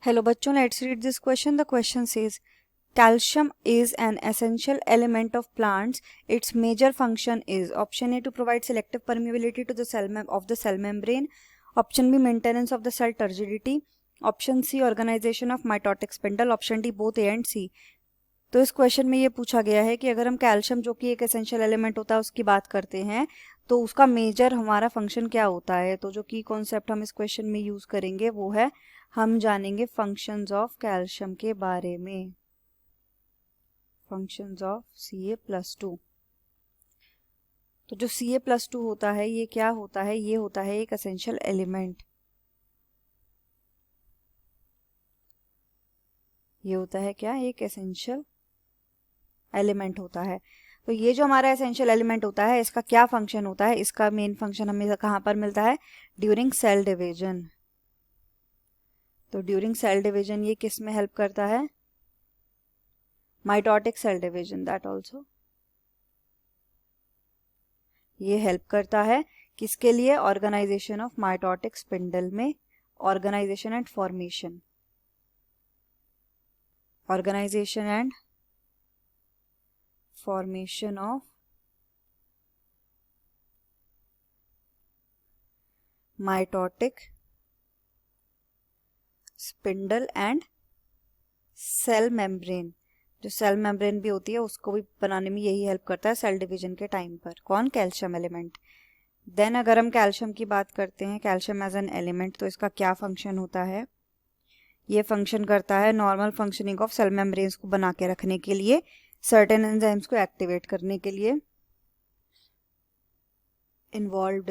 Hello बच्चों, let's read this question. The question says calcium is an essential element of plants. Its major function is option A to provide selective permeability to the of the cell membrane, option B maintenance of the cell turgidity, option C organization of mitotic spindle, option D both A and C. तो इस question में ये पूछा गया है कि अगर हम कैल्शियम जो कि एक एसेंशियल एलिमेंट होता है उसकी बात करते हैं तो उसका मेजर हमारा फंक्शन क्या होता है. तो जो की कॉन्सेप्ट हम इस क्वेश्चन में यूज करेंगे वो है, हम जानेंगे फंक्शंस ऑफ कैल्शियम के बारे में. Functions of Ca+2. तो जो Ca+2 होता है ये क्या होता है? ये होता है एक एसेंशियल एलिमेंट. ये होता है क्या? एक एसेंशियल एलिमेंट होता है. तो ये जो हमारा एसेंशियल एलिमेंट होता है इसका क्या फंक्शन होता है? इसका मेन फंक्शन हमें कहाँ पर मिलता है? During cell division. तो ड्यूरिंग सेल डिवीजन ये किस में हेल्प करता है? Mitotic cell division. That also ये हेल्प करता है किसके लिए? ऑर्गेनाइजेशन ऑफ माइटोटिक स्पिंडल में. Organisation and formation. Organisation and formation of mitotic spindle and cell membrane. जो सेल मेम्ब्रेन भी होती है उसको भी बनाने में यही हेल्प करता है सेल डिवीजन के टाइम पर. कौन? Calcium element. देन अगर हम कैल्शियम की बात करते हैं, कैल्शियम एज एन एलिमेंट, तो इसका क्या फंक्शन होता है? ये फंक्शन करता है normal functioning of cell membranes को बना के रखने के लिए, सर्टेन एंजाइम्स को एक्टिवेट करने के लिए, involved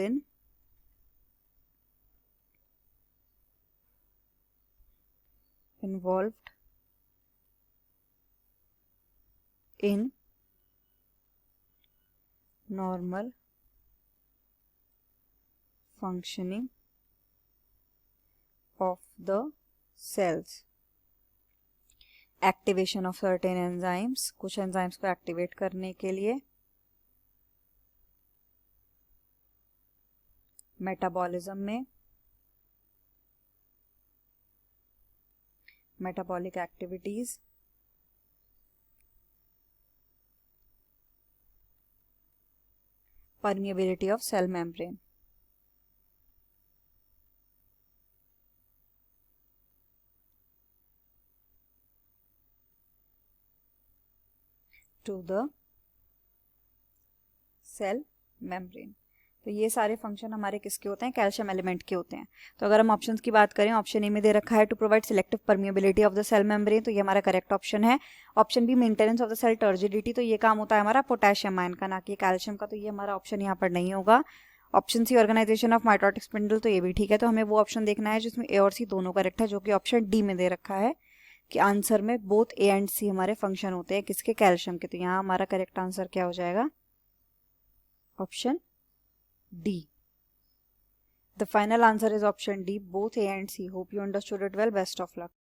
in normal functioning of the cells. Activation of certain enzymes, कुछ एंजाइम्स को एक्टिवेट करने के लिए, मेटाबॉलिज्म में, metabolic activities, permeability of cell membrane. To the cell membrane. तो ये सारे फंक्शन हमारे किसके होते हैं? कैल्शियम एलिमेंट के होते हैं. तो अगर हम ऑप्शंस की बात करें, ऑप्शन ए में दे रखा है to provide selective permeability of the cell membrane, तो ये हमारा करेक्ट ऑप्शन है. Option B maintenance of the cell turgidity, तो ये काम होता है हमारा पोटेशियम आयन का, ना कि कैल्शियम का, तो ये हमारा ऑप्शन यहाँ पर नहीं होगा. Option C organisation of mitotic spindle, तो ये भी ठीक है. तो हमें वो ऑप्शन देखना है जिसमें ए और सी दोनों करेक्ट है, जो कि ऑप्शन डी में दे रखा है कि आंसर में बोथ ए एंड सी हमारे फंक्शन होते हैं किसके? कैल्शियम के. तो यहाँ हमारा करेक्ट आंसर क्या हो जाएगा? Option D. The final answer is option D, both A and C. Hope you understood it well. Best of luck.